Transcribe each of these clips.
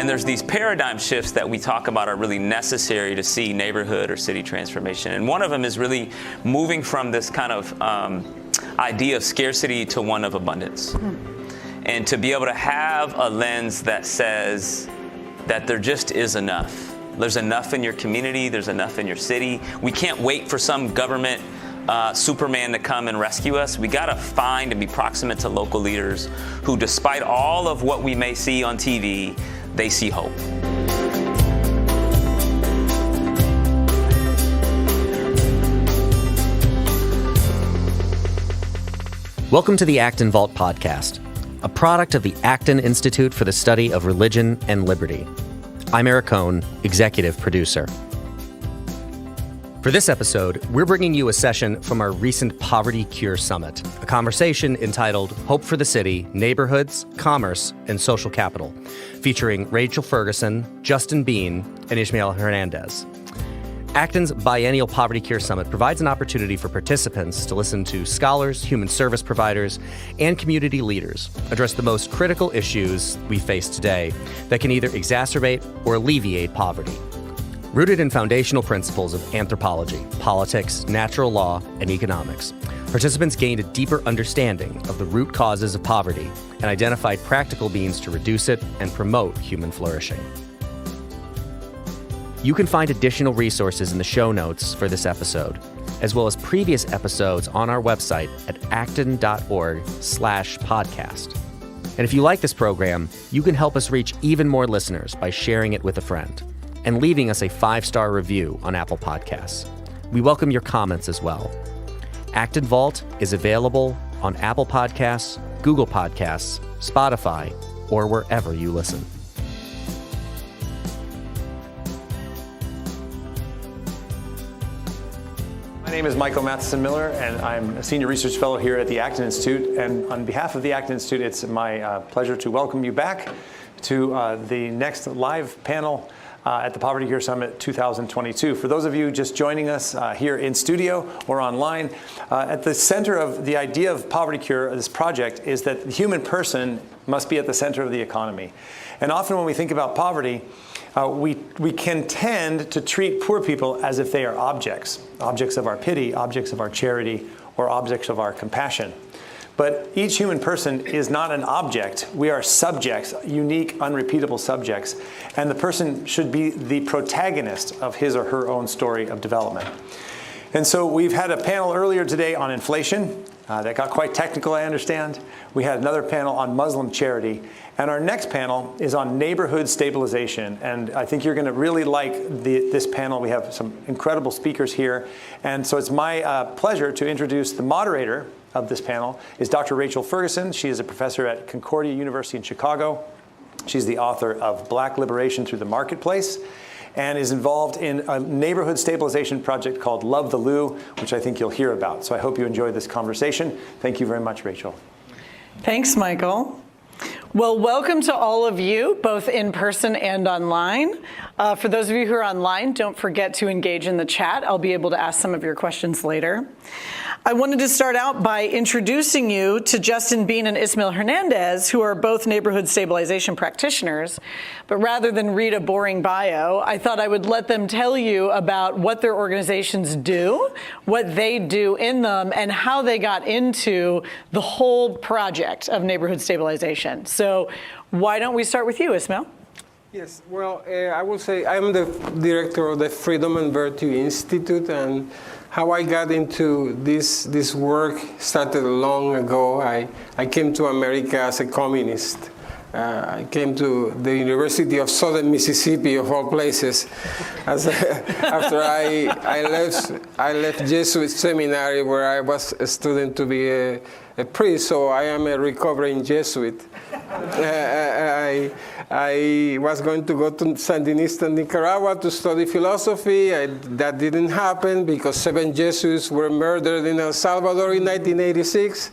And there's these paradigm shifts that we talk about are really necessary to see neighborhood or city transformation. And one of them is really moving from this kind of idea of scarcity to one of abundance. And to be able to have a lens that says that there just is enough. There's enough in your community, there's enough in your city. We can't wait for some government Superman to come and rescue us. We gotta find and be proximate to local leaders who, despite all of what we may see on TV, they see hope. Welcome to the Acton Vault podcast, a product of the Acton Institute for the Study of Religion and Liberty. I'm Eric Cohn, executive producer. For this episode, we're bringing you a session from our recent Poverty Cure Summit, a conversation entitled Hope for the City, Neighborhoods, Commerce, and Social Capital, featuring Rachel Ferguson, Justin Beene, and Ismael Hernandez. Acton's biennial Poverty Cure Summit provides an opportunity for participants to listen to scholars, human service providers, and community leaders address the most critical issues we face today that can either exacerbate or alleviate poverty. Rooted in foundational principles of anthropology, politics, natural law, and economics, participants gained a deeper understanding of the root causes of poverty and identified practical means to reduce it and promote human flourishing. You can find additional resources in the show notes for this episode, as well as previous episodes on our website at acton.org/podcast. And if you like this program, you can help us reach even more listeners by sharing it with a friend and leaving us a 5-star review on Apple Podcasts. We welcome your comments as well. Acton Vault is available on Apple Podcasts, Google Podcasts, Spotify, or wherever you listen. My name is Michael Matheson-Miller, and I'm a senior research fellow here at the Acton Institute. And on behalf of the Acton Institute, it's my pleasure to welcome you back to the next live panel at the Poverty Cure Summit 2022. For those of you just joining us here in studio or online, at the center of the idea of Poverty Cure, this project, is that the human person must be at the center of the economy. And often when we think about poverty, we can tend to treat poor people as if they are objects of our pity, objects of our charity, or objects of our compassion. But each human person is not an object. We are subjects, unique, unrepeatable subjects. And the person should be the protagonist of his or her own story of development. And so we've had a panel earlier today on inflation. That got quite technical, I understand. We had another panel on Muslim charity. And our next panel is on neighborhood stabilization. And I think you're going to really like this panel. We have some incredible speakers here. And so it's my pleasure to introduce the moderator of this panel is Dr. Rachel Ferguson. She is a professor at Concordia University in Chicago. She's the author of Black Liberation Through the Marketplace and is involved in a neighborhood stabilization project called Love the Lou, which I think you'll hear about. So I hope you enjoyed this conversation. Thank you very much, Rachel. Thanks, Michael. Well, welcome to all of you, both in person and online. For those of you who are online, don't forget to engage in the chat. I'll be able to ask some of your questions later. I wanted to start out by introducing you to Justin Beene and Ismael Hernandez, who are both neighborhood stabilization practitioners. But rather than read a boring bio, I thought I would let them tell you about what their organizations do, what they do in them, and how they got into the whole project of neighborhood stabilization. So why don't we start with you, Ismael? Yes, well, I will say I'm the director of the Freedom and Virtue Institute, and how I got into this work started long ago. I came to America as a communist. I came to the University of Southern Mississippi, of all places, after I left Jesuit seminary, where I was a student to be a priest. So I am a recovering Jesuit. I was going to go to Sandinista Nicaragua to study philosophy. That didn't happen because 7 Jesuits were murdered in El Salvador in 1986.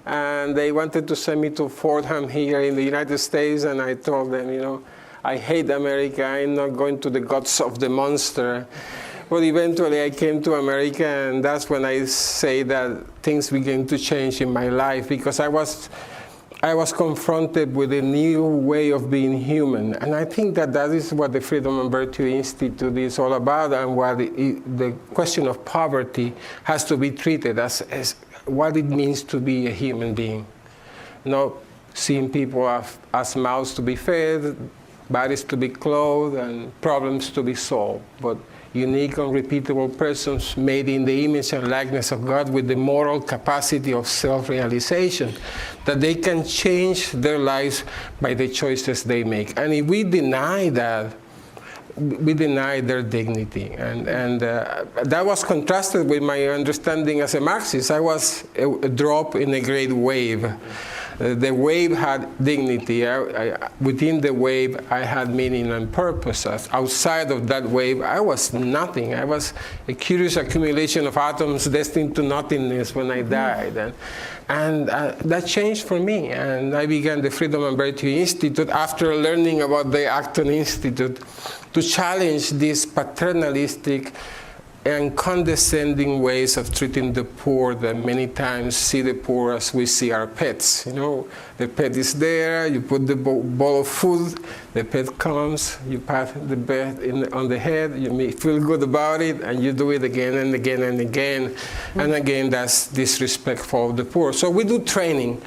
And they wanted to send me to Fordham here in the United States. And I told them, I hate America. I'm not going to the guts of the monster. But eventually I came to America, and that's when I say that things began to change in my life, because I was I was confronted with a new way of being human. And I think that that is what the Freedom and Virtue Institute is all about, and what the question of poverty has to be treated as what it means to be a human being. Not seeing people as mouths to be fed, bodies to be clothed, and problems to be solved, but unique, unrepeatable persons made in the image and likeness of God with the moral capacity of self-realization, that they can change their lives by the choices they make. And if we deny that, we deny their dignity. And that was contrasted with my understanding as a Marxist. I was a drop in a great wave. The wave had dignity. Within the wave, I had meaning and purpose. Outside of that wave, I was nothing. I was a curious accumulation of atoms destined to nothingness when I died. And that changed for me. And I began the Freedom and Virtue Institute after learning about the Acton Institute to challenge these paternalistic and condescending ways of treating the poor that many times see the poor as we see our pets. You know, the pet is there, you put the bowl of food, the pet comes, you pat the pet on the head, you may feel good about it, and you do it again and again and again. And again, that's disrespectful of the poor. So we do training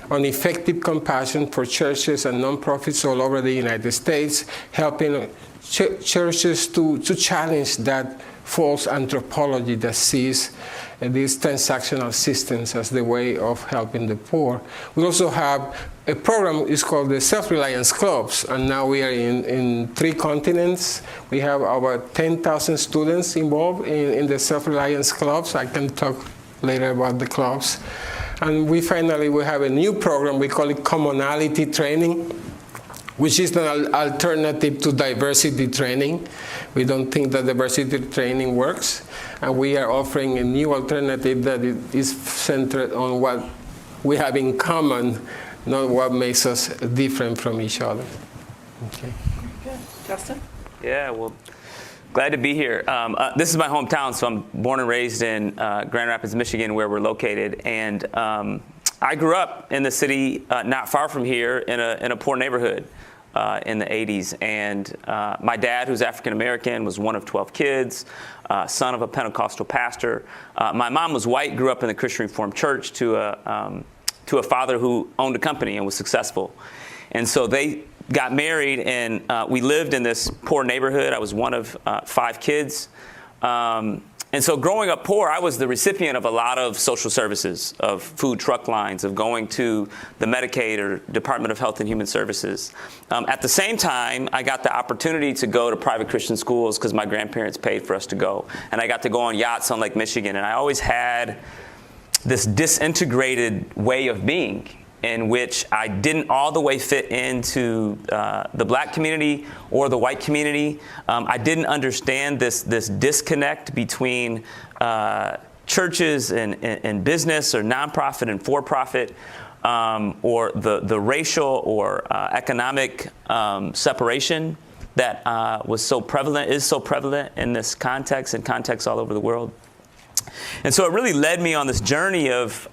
on effective compassion for churches and nonprofits all over the United States, helping churches to challenge that false anthropology that sees these transactional systems as the way of helping the poor. We also have a program, it's called the Self-Reliance Clubs, and now we are in 3 continents. We have about 10,000 students involved in the Self-Reliance Clubs. I can talk later about the clubs. And we have a new program, we call it Commonality Training, which is an alternative to diversity training. We don't think that diversity training works, and we are offering a new alternative that is centered on what we have in common, not what makes us different from each other. Okay. Good. Justin? Yeah, well, glad to be here. This is my hometown, so I'm born and raised in Grand Rapids, Michigan, where we're located, and I grew up in the city not far from here in a poor neighborhood. In the 80s, and my dad, who's African American, was one of 12 kids, son of a Pentecostal pastor. My mom was white, grew up in the Christian Reformed Church to a father who owned a company and was successful. And so they got married, and we lived in this poor neighborhood. I was one of 5 kids. And so growing up poor, I was the recipient of a lot of social services, of food truck lines, of going to the Medicaid or Department of Health and Human Services. At the same time, I got the opportunity to go to private Christian schools because my grandparents paid for us to go. And I got to go on yachts on Lake Michigan. And I always had this disintegrated way of being in which I didn't all the way fit into the black community or the white community. I didn't understand this disconnect between churches and business or nonprofit and for-profit, or the racial or economic separation that is so prevalent in this context and contexts all over the world. And so it really led me on this journey of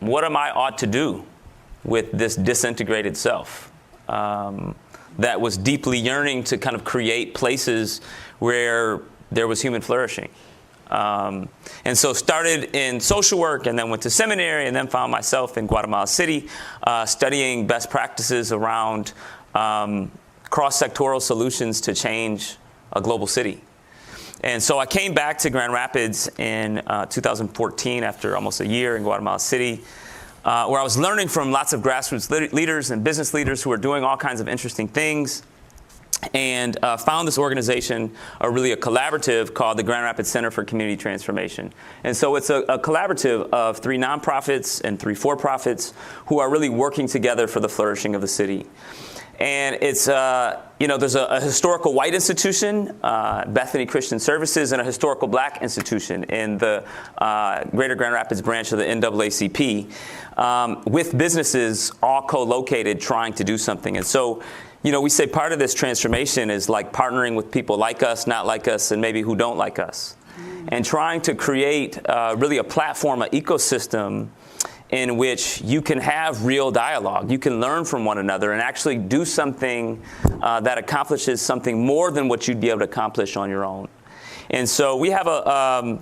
what am I ought to do with this disintegrated self that was deeply yearning to kind of create places where there was human flourishing. And so started in social work and then went to seminary and then found myself in Guatemala City studying best practices around cross-sectoral solutions to change a global city. And so I came back to Grand Rapids in 2014 after almost a year in Guatemala City, where I was learning from lots of grassroots leaders and business leaders who were doing all kinds of interesting things, and found this organization, really a collaborative called the Grand Rapids Center for Community Transformation. And so it's a collaborative of 3 nonprofits and 3 for-profits who are really working together for the flourishing of the city. And it's, there's a historical white institution, Bethany Christian Services, and a historical black institution in the Greater Grand Rapids branch of the NAACP, with businesses all co-located trying to do something. And so, we say part of this transformation is like partnering with people like us, not like us, and maybe who don't like us, and trying to create really a platform, an ecosystem in which you can have real dialogue. You can learn from one another and actually do something that accomplishes something more than what you'd be able to accomplish on your own. And so we have a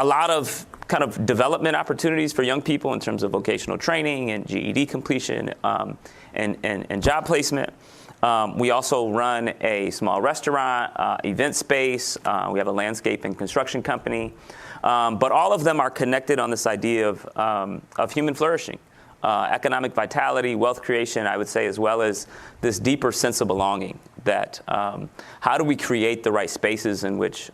lot of kind of development opportunities for young people in terms of vocational training and GED completion and job placement. We also run a small restaurant, event space. We have a landscape and construction company. But all of them are connected on this idea of human flourishing, economic vitality, wealth creation, I would say, as well as this deeper sense of belonging. That how do we create the right spaces in which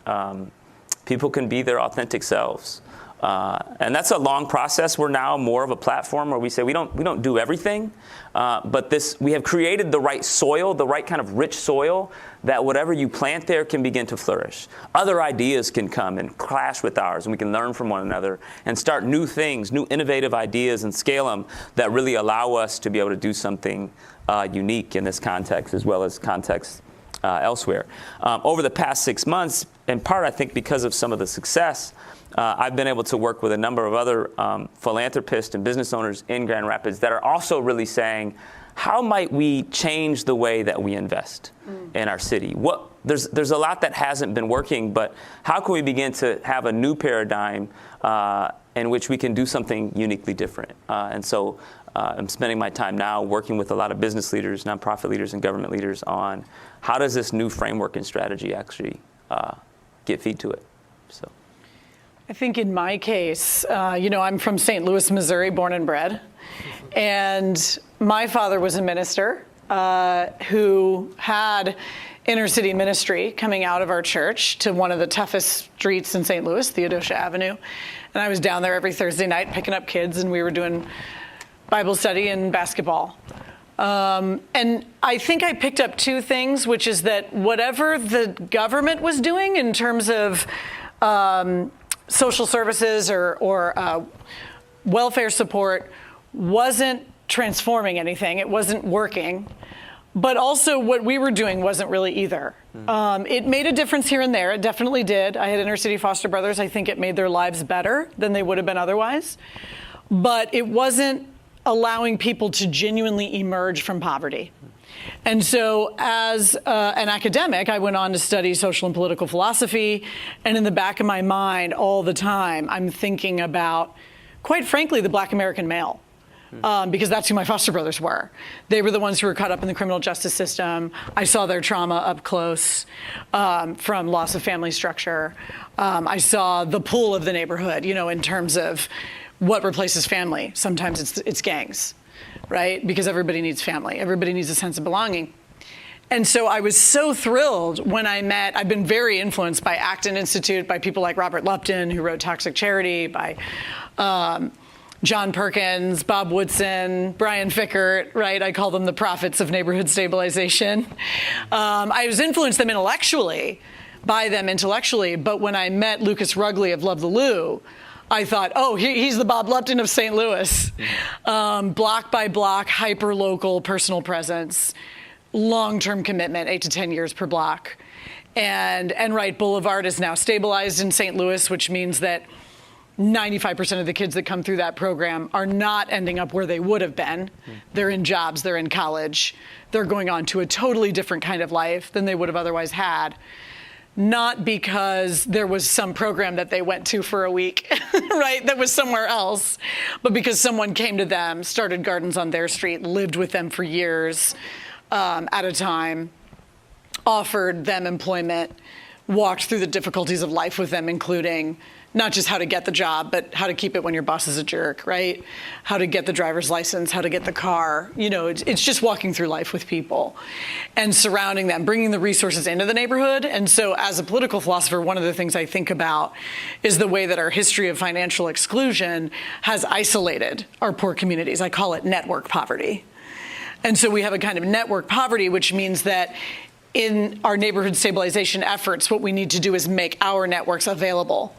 people can be their authentic selves? And that's a long process. We're now more of a platform where we say we don't do everything, but we have created the right soil, the right kind of rich soil, that whatever you plant there can begin to flourish. Other ideas can come and clash with ours, and we can learn from one another and start new things, new innovative ideas, and scale them that really allow us to be able to do something unique in this context as well as context elsewhere. Over the past 6 months, in part I think because of some of the success, I've been able to work with a number of other philanthropists and business owners in Grand Rapids that are also really saying, how might we change the way that we invest in our city? There's a lot that hasn't been working, but how can we begin to have a new paradigm in which we can do something uniquely different? And so I'm spending my time now working with a lot of business leaders, nonprofit leaders, and government leaders on how does this new framework and strategy actually get feed to it. So. I think in my case, I'm from St. Louis, Missouri, born and bred. And my father was a minister who had inner city ministry coming out of our church to one of the toughest streets in St. Louis, Theodosia Avenue. And I was down there every Thursday night picking up kids, and we were doing Bible study and basketball. And I think I picked up two things, which is that whatever the government was doing in terms of social services or welfare support wasn't transforming anything. It wasn't working. But also what we were doing wasn't really either. It made a difference here and there. It definitely did. I had inner city foster brothers. I think it made their lives better than they would have been otherwise. But it wasn't allowing people to genuinely emerge from poverty. And so as an academic, I went on to study social and political philosophy. And in the back of my mind all the time, I'm thinking about, quite frankly, the Black American male. Because that's who my foster brothers were. They were the ones who were caught up in the criminal justice system. I saw their trauma up close from loss of family structure. I saw the pull of the neighborhood, in terms of what replaces family. Sometimes it's gangs. Right? Because everybody needs family. Everybody needs a sense of belonging. And so I was so thrilled when I've been very influenced by Acton Institute, by people like Robert Lupton, who wrote Toxic Charity, by John Perkins, Bob Woodson, Brian Fickert, right? I call them the prophets of neighborhood stabilization. I was influenced by them intellectually, but when I met Lucas Rugley of Love the Lou, I thought, he's the Bob Lupton of St. Louis. Block by block, hyper-local personal presence, long-term commitment, 8 to 10 years per block. And Enright Boulevard is now stabilized in St. Louis, which means that 95% of the kids that come through that program are not ending up where they would have been. They're in jobs, they're in college. They're going on to a totally different kind of life than they would have otherwise had. Not because there was some program that they went to for a week, right, that was somewhere else, but because someone came to them, started gardens on their street, lived with them for years at a time, offered them employment, walked through the difficulties of life with them, including not just how to get the job, but how to keep it when your boss is a jerk, right? How to get the driver's license, how to get the car. It's just walking through life with people and surrounding them, bringing the resources into the neighborhood. And so as a political philosopher, one of the things I think about is the way that our history of financial exclusion has isolated our poor communities. I call it network poverty. And so we have a kind of network poverty, which means that in our neighborhood stabilization efforts, what we need to do is make our networks available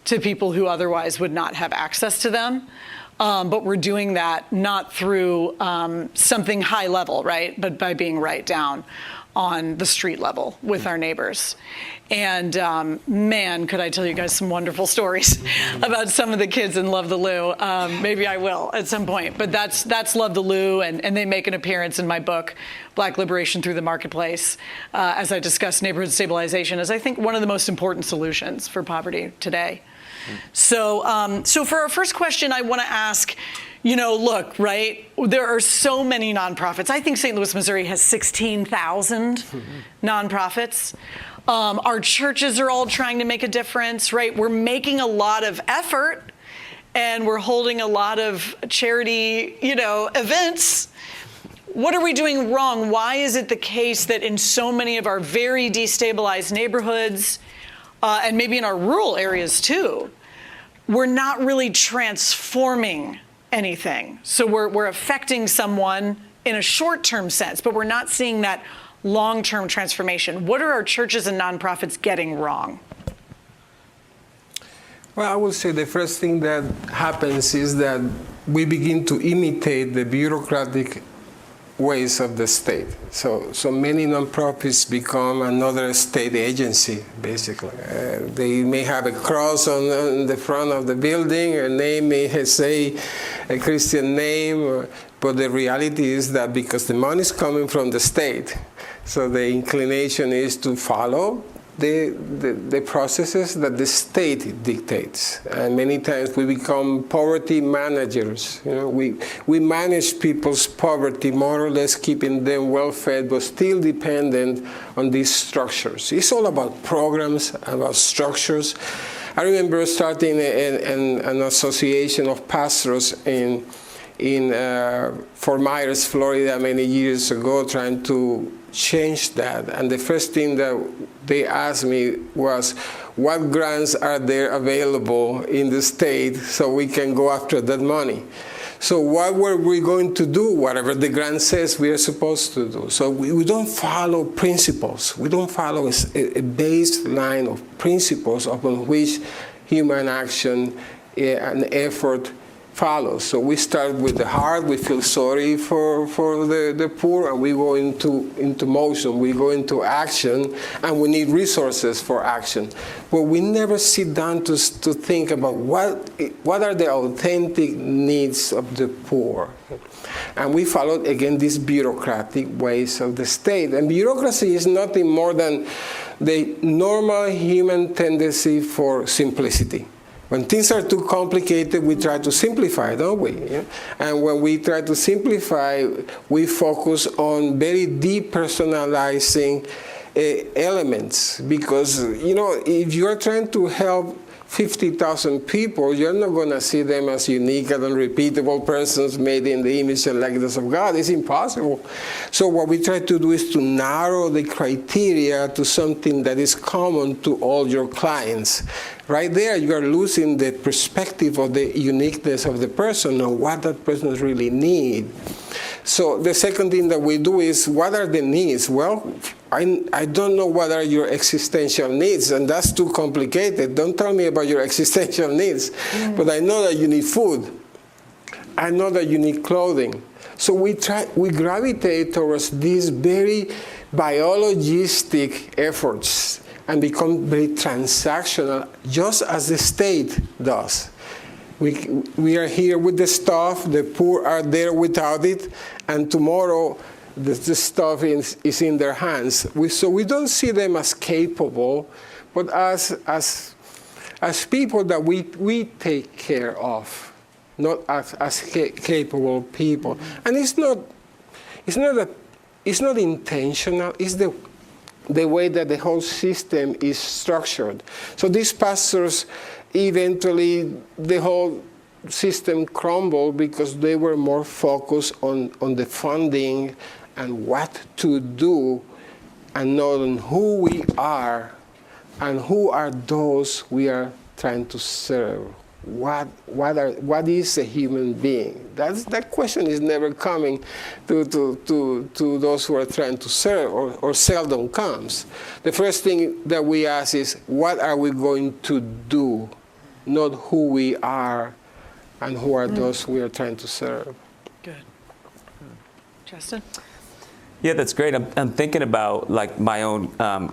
to people who otherwise would not have access to them. But we're doing that not through something high level, right? But by being right down on the street level with our neighbors. And man, could I tell you guys some wonderful stories about some of the kids in Love the Lou. Maybe I will at some point. But that's Love the Lou, and they make an appearance in my book, Black Liberation Through the Marketplace, as I discuss neighborhood stabilization as I think one of the most important solutions for poverty today. So for our first question, I want to ask, look, right, there are so many nonprofits. I think St. Louis, Missouri has 16,000 nonprofits. Our churches are all trying to make a difference, right? We're making a lot of effort, and we're holding a lot of charity, events. What are we doing wrong? Why is it the case that in so many of our very destabilized neighborhoods, and maybe in our rural areas too, we're not really transforming anything? So we're affecting someone in a short-term sense, but we're not seeing that long-term transformation. What are our churches and nonprofits getting wrong? Well, I would say the first thing that happens is that we begin to imitate the bureaucratic ways of the state. So many nonprofits become another state agency, basically. They may have a cross on the front of the building, a name may say a Christian name, but the reality is that because the money is coming from the state, so the inclination is to follow the processes that the state dictates. And many times we become poverty managers. We manage people's poverty, more or less keeping them well-fed, but still dependent on these structures. It's all about programs, about structures. I remember starting an association of pastors in Fort Myers, Florida, many years ago, trying to change that. And the first thing that they asked me was, what grants are there available in the state so we can go after that money? So what were we going to do? Whatever the grant says we are supposed to do. So we don't follow principles. We don't follow a baseline of principles upon which human action and effort follows. So we start with the heart. We feel sorry for the poor, and we go into motion. We go into action, and we need resources for action. But we never sit down to think about what are the authentic needs of the poor. And we followed, again, these bureaucratic ways of the state. And bureaucracy is nothing more than the normal human tendency for simplicity. When things are too complicated, we try to simplify, don't we? Yeah? And when we try to simplify, we focus on very depersonalizing elements. Because, if you're trying to help 50,000 people, you're not going to see them as unique and unrepeatable persons made in the image and likeness of God. It's impossible. So what we try to do is to narrow the criteria to something that is common to all your clients. Right there, you are losing the perspective of the uniqueness of the person and what that person really needs. So the second thing that we do is, what are the needs? Well, I don't know what are your existential needs, and that's too complicated. Don't tell me about your existential needs. But I know that you need food. I know that you need clothing. So we gravitate towards these very biologistic efforts and become very transactional, just as the state does. We are here with the stuff, the poor are there without it, and tomorrow the stuff is in their hands. So we don't see them as capable, but as people that we take care of, not as capable people. And it's not intentional. It's the way that the whole system is structured. So these pastors, eventually the whole system crumbled because they were more focused on the funding and what to do, and not on who we are and who are those we are trying to serve. What is a human being? That question is never coming to those who are trying to serve, or seldom comes. The first thing that we ask is, what are we going to do? Not who we are and who are those we are trying to serve. Good. Justin? Yeah, that's great. I'm thinking about like my own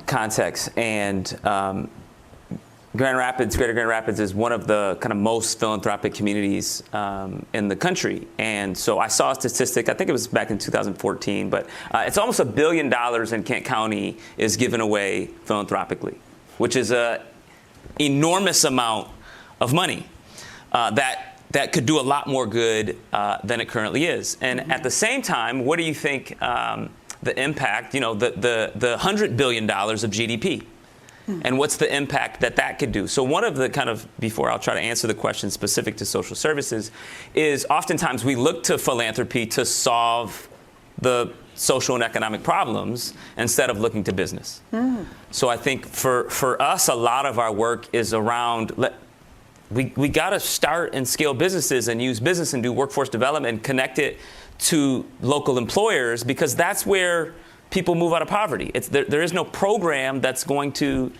context, and Greater Grand Rapids is one of the kind of most philanthropic communities in the country. And so I saw a statistic, I think it was back in 2014, but it's almost $1 billion in Kent County is given away philanthropically, which is an enormous amount of money that could do a lot more good than it currently is. And at the same time, what do you think the impact, the $100 billion of GDP? And what's the impact that could do? So one of the kind of, before I'll try to answer the question specific to social services, is oftentimes we look to philanthropy to solve the social and economic problems instead of looking to business. So I think for us, a lot of our work is around, we got to start and scale businesses and use business and do workforce development and connect it to local employers, because that's where people move out of poverty. There is no program that's going to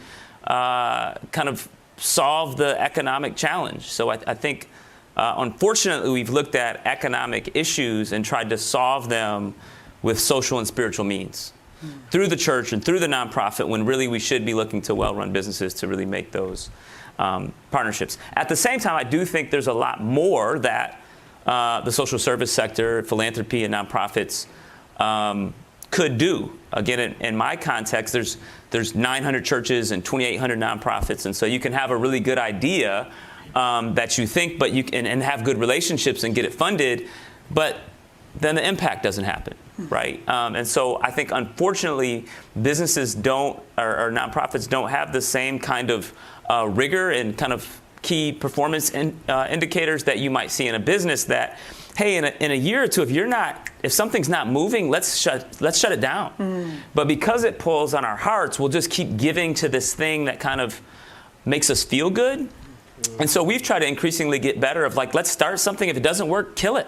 kind of solve the economic challenge. So I think, unfortunately, we've looked at economic issues and tried to solve them with social and spiritual means through the church and through the nonprofit, when really we should be looking to well-run businesses to really make those partnerships. At the same time, I do think there's a lot more that the social service sector, philanthropy, and nonprofits could do. Again, in my context, there's 900 churches and 2,800 nonprofits, and so you can have a really good idea that you think, but you can and have good relationships and get it funded, but then the impact doesn't happen, right? And so I think, unfortunately, businesses don't, or nonprofits don't have the same kind of rigor and kind of key performance indicators that you might see in a business. That, hey, in a year or two, if something's not moving, let's shut it down. But because it pulls on our hearts, we'll just keep giving to this thing that kind of makes us feel good. And so we've tried to increasingly get better of like, let's start something. If it doesn't work, kill it.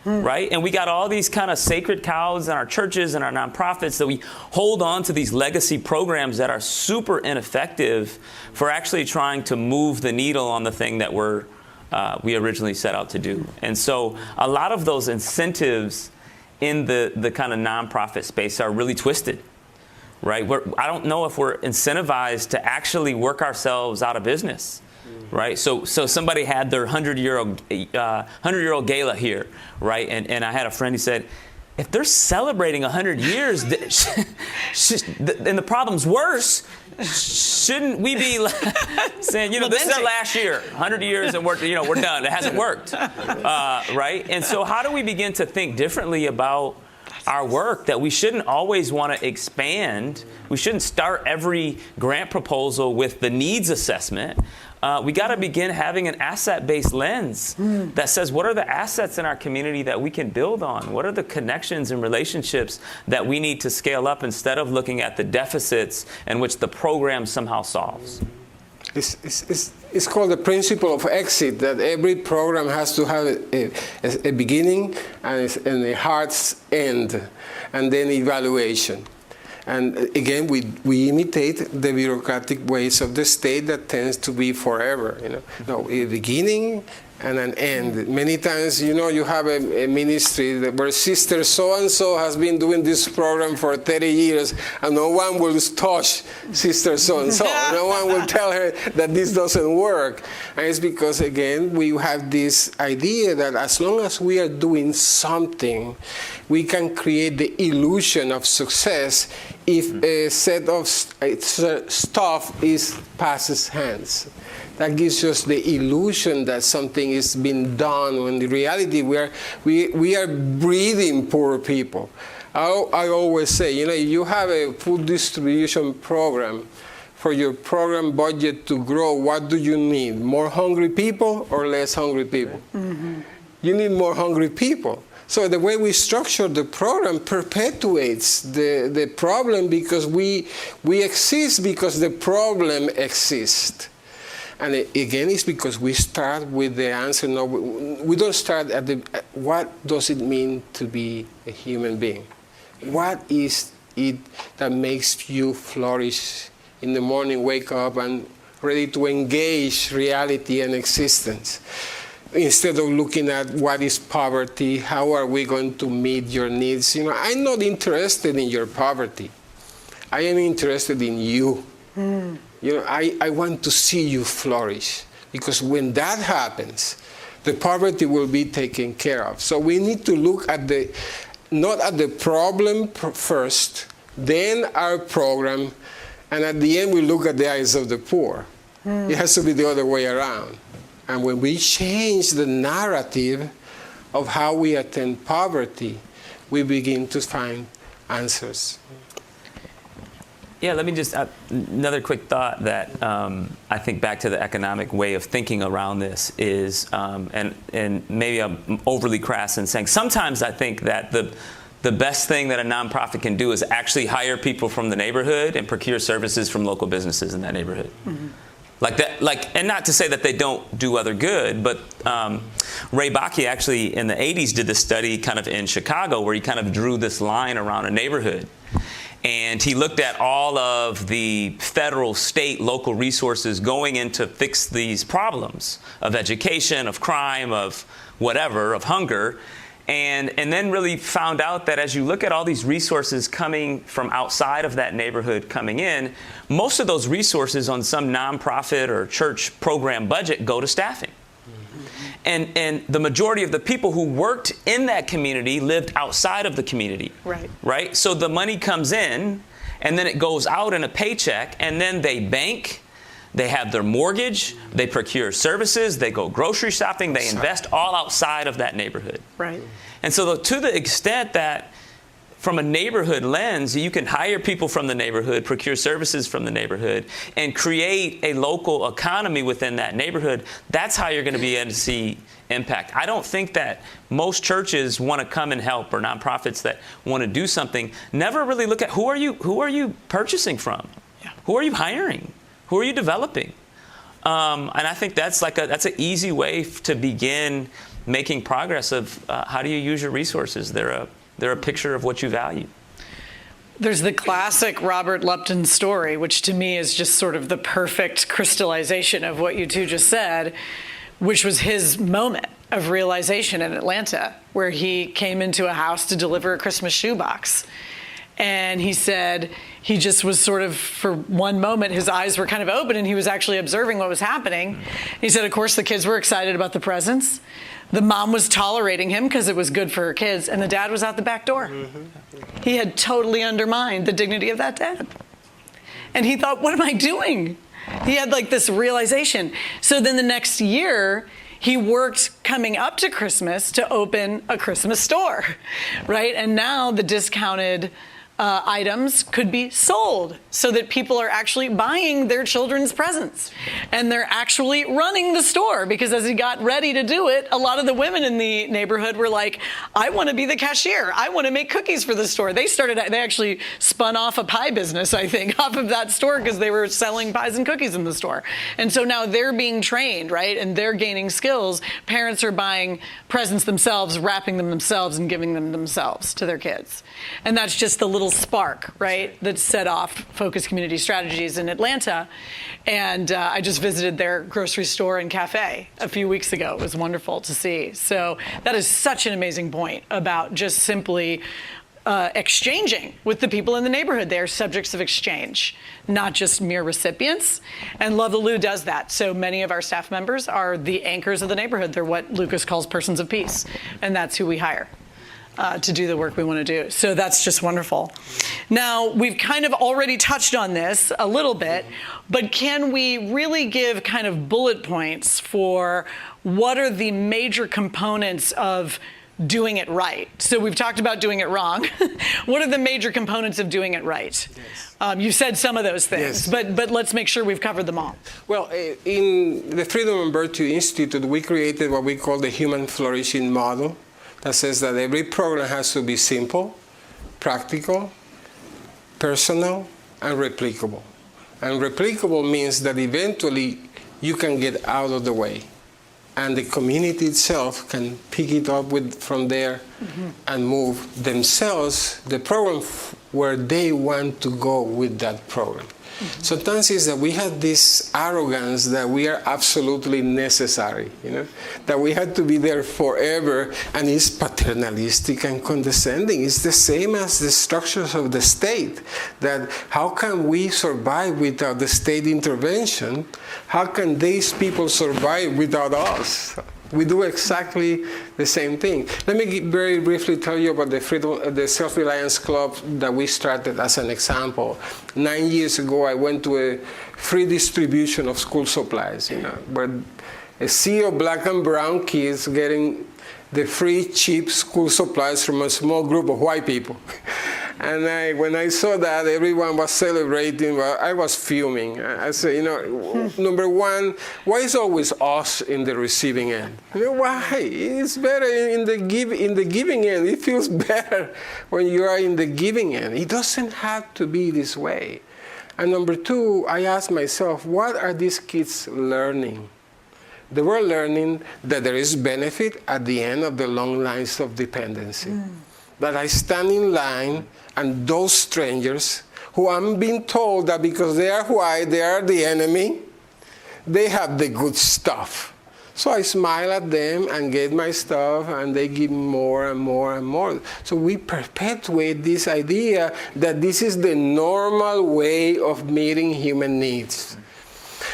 Right? And we got all these kind of sacred cows in our churches and our nonprofits that we hold on to, these legacy programs that are super ineffective for actually trying to move the needle on the thing that we originally set out to do. And so a lot of those incentives in the kind of nonprofit space are really twisted, right? I don't know if we're incentivized to actually work ourselves out of business. Right, so somebody had their 100-year-old gala here, right? And I had a friend who said, if they're celebrating 100 years, and the problem's worse, shouldn't we be saying, this is our last year, 100 years, and we're done. It hasn't worked, right? And so how do we begin to think differently about our work, that we shouldn't always want to expand? We shouldn't start every grant proposal with the needs assessment. We got to begin having an asset-based lens that says, what are the assets in our community that we can build on? What are the connections and relationships that we need to scale up, instead of looking at the deficits in which the program somehow solves? It's called the principle of exit, that every program has to have a beginning and a hard's end, and then evaluation. And again, we imitate the bureaucratic ways of the state that tends to be forever. No, a beginning and an end. Many times, you have a ministry where Sister so-and-so has been doing this program for 30 years, and no one will touch Sister so-and-so. No one will tell her that this doesn't work. And it's because, again, we have this idea that as long as we are doing something, we can create the illusion of success if a set of stuff passes hands. That gives us the illusion that something is being done, when in reality we are breeding poor people. I always say, if you have a food distribution program, for your program budget to grow, what do you need? More hungry people or less hungry people? You need more hungry people. So the way we structure the program perpetuates the problem, because we exist because the problem exists. And again, it's because we start with the answer. No, we don't start at what does it mean to be a human being? What is it that makes you flourish in the morning, wake up, and ready to engage reality and existence? instead of looking at what is poverty, how are we going to meet your needs. I'm not interested in your poverty. I am interested in you. I want to see you flourish, because when that happens, the poverty will be taken care of. So we need to look at not at the problem first, then our program, and at the end we look at the eyes of the poor. It has to be the other way around. And when we change the narrative of how we attend poverty, we begin to find answers. Yeah, let me just, another quick thought that I think back to the economic way of thinking around this is, and maybe I'm overly crass in saying, sometimes I think that the best thing that a nonprofit can do is actually hire people from the neighborhood and procure services from local businesses in that neighborhood. And not to say that they don't do other good, but Ray Bakke actually in the 80s did this study kind of in Chicago where he kind of drew this line around a neighborhood. And he looked at all of the federal, state, local resources going in to fix these problems of education, of crime, of whatever, of hunger. And then really found out that as you look at all these resources coming from outside of that neighborhood coming in, most of those resources on some nonprofit or church program budget go to staffing. And the majority of the people who worked in that community lived outside of the community. Right? So the money comes in, and then it goes out in a paycheck, and then they bank, they have their mortgage, they procure services, they go grocery shopping, they invest all outside of that neighborhood. And so to the extent that from a neighborhood lens, you can hire people from the neighborhood, procure services from the neighborhood, and create a local economy within that neighborhood. That's how you're going to be able to see impact. I don't think that most churches want to come and help, or nonprofits that want to do something never really look at who are you purchasing from? Who are you hiring? Who are you developing? And I think that's an easy way to begin making progress of how do you use your resources. They're a picture of what you value. There's the classic Robert Lupton story, which to me is just sort of the perfect crystallization of what you two just said, which was his moment of realization in Atlanta, where he came into a house to deliver a Christmas shoebox. And he said he just was sort of, for one moment, his eyes were kind of open and he was actually observing what was happening. He said, of course, the kids were excited about the presents. The mom was tolerating him because it was good for her kids, and the dad was out the back door. He had totally undermined the dignity of that dad. And he thought, what am I doing? He had like this realization. So then the next year, he worked coming up to Christmas to open a Christmas store, right? And now the discounted items could be sold so that people are actually buying their children's presents. And they're actually running the store, because as he got ready to do it, a lot of the women in the neighborhood were like, I want to be the cashier. I want to make cookies for the store. They actually spun off a pie business, I think, off of that store because they were selling pies and cookies in the store. And so now they're being trained, right? And they're gaining skills. Parents are buying presents themselves, wrapping them themselves, and giving them themselves to their kids. And that's just the little spark, right, that set off Focus Community Strategies in Atlanta. And I just visited their grocery store and cafe a few weeks ago. It was wonderful to see. So that is such an amazing point about just simply exchanging with the people in the neighborhood. They are subjects of exchange, not just mere recipients. And Love the Lou does that. So many of our staff members are the anchors of the neighborhood. They're what Lucas calls persons of peace. And that's who we hire to do the work we want to do. So that's just wonderful. Now, we've kind of already touched on this a little bit, but can we really give kind of bullet points for what are the major components of doing it right? So we've talked about doing it wrong. What are the major components of doing it right? Yes. You said some of those things, yes. but let's make sure we've covered them all. Well, in the Freedom and Virtue Institute, we created what we call the human flourishing model. That says that every program has to be simple, practical, personal, and replicable. And replicable means that eventually you can get out of the way, and the community itself can pick it up from there and move themselves the program where they want to go with that program. Sometimes it's that we have this arrogance that we are absolutely necessary, that we have to be there forever, and it's paternalistic and condescending. It's the same as the structures of the state, that how can we survive without the state intervention? How can these people survive without us? We do exactly the same thing. Let me very briefly tell you about the Self-Reliance Club that we started as an example. 9 years ago, I went to a free distribution of school supplies, where a sea of black and brown kids getting the free, cheap school supplies from a small group of white people. And when I saw that, everyone was celebrating, but I was fuming. I said, number one, why is always us in the receiving end? Why? It's better in the giving end. It feels better when you are in the giving end. It doesn't have to be this way. And number two, I asked myself, what are these kids learning? They were learning that there is benefit at the end of the long lines of dependency. That I stand in line, and those strangers, who I'm being told that because they are white, they are the enemy, they have the good stuff. So I smile at them and get my stuff, and they give more and more and more. So we perpetuate this idea that this is the normal way of meeting human needs.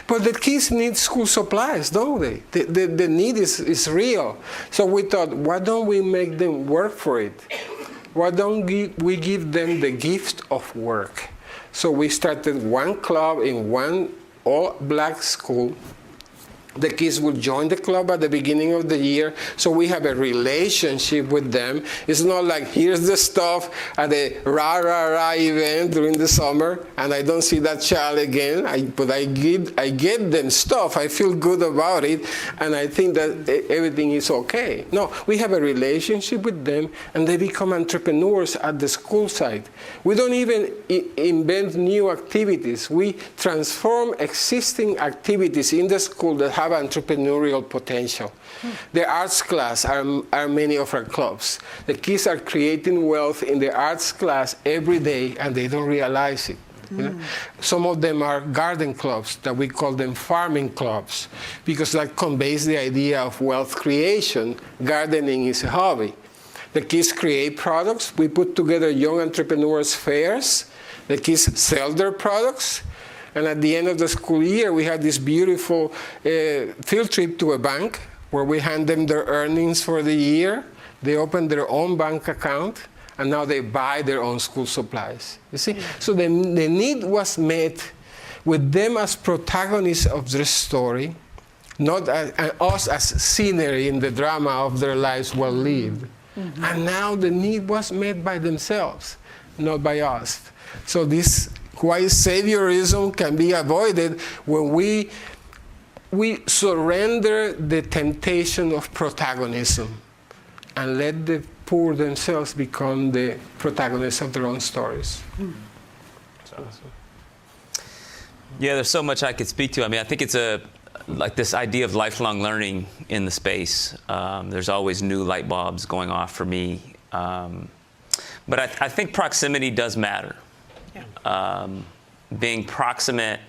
But the kids need school supplies, don't they? The need is real. So we thought, why don't we make them work for it? Why don't we give them the gift of work? So we started one club in one all-black school. The kids will join the club at the beginning of the year, so we have a relationship with them. It's not like, here's the stuff at a rah-rah-rah event during the summer, and I don't see that child again, but I get them stuff. I feel good about it, and I think that everything is okay. No, we have a relationship with them, and they become entrepreneurs at the school site. We don't even invent new activities. We transform existing activities in the school that have entrepreneurial potential. The arts class are many of our clubs. The kids are creating wealth in the arts class every day, and they don't realize it. Some of them are garden clubs that we call them farming clubs, because that conveys the idea of wealth creation. Gardening is a hobby. The kids create products. We put together young entrepreneurs fairs. The kids sell their products. And at the end of the school year, we had this beautiful field trip to a bank where we hand them their earnings for the year. They open their own bank account, and now they buy their own school supplies. You see? So the need was met with them as protagonists of their story, not us as scenery in the drama of their lives well lived. And now the need was met by themselves, not by us. So this white saviorism can be avoided when we surrender the temptation of protagonism and let the poor themselves become the protagonists of their own stories. Yeah, there's so much I could speak to. I mean, I think it's like this idea of lifelong learning in the space. There's always new light bulbs going off for me. But I think proximity does matter. Being proximate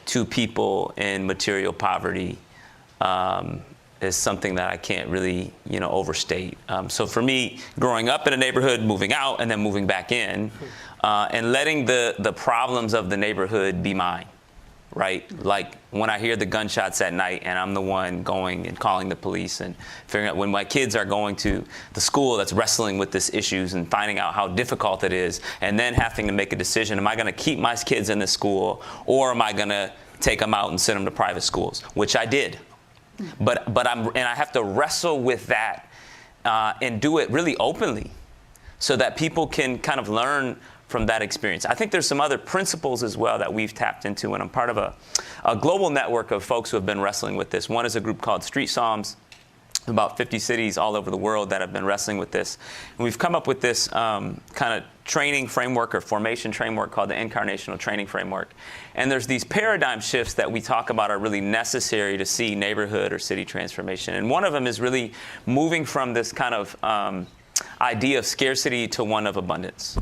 to people in material poverty is something that I can't really, overstate. So for me, growing up in a neighborhood, moving out, and then moving back in, and letting the problems of the neighborhood be mine, right? Like when I hear the gunshots at night and I'm the one going and calling the police and figuring out when my kids are going to the school that's wrestling with this issues and finding out how difficult it is, and then having to make a decision, am I gonna keep my kids in this school, or am I gonna take them out and send them to private schools, which I did. But I have to wrestle with that and do it really openly so that people can kind of learn from that experience. I think there's some other principles as well that we've tapped into, and I'm part of a global network of folks who have been wrestling with this. One is a group called Street Psalms, about 50 cities all over the world that have been wrestling with this. And we've come up with this kind of training framework or formation framework called the Incarnational Training Framework. And there's these paradigm shifts that we talk about are really necessary to see neighborhood or city transformation. And one of them is really moving from this kind of idea of scarcity to one of abundance.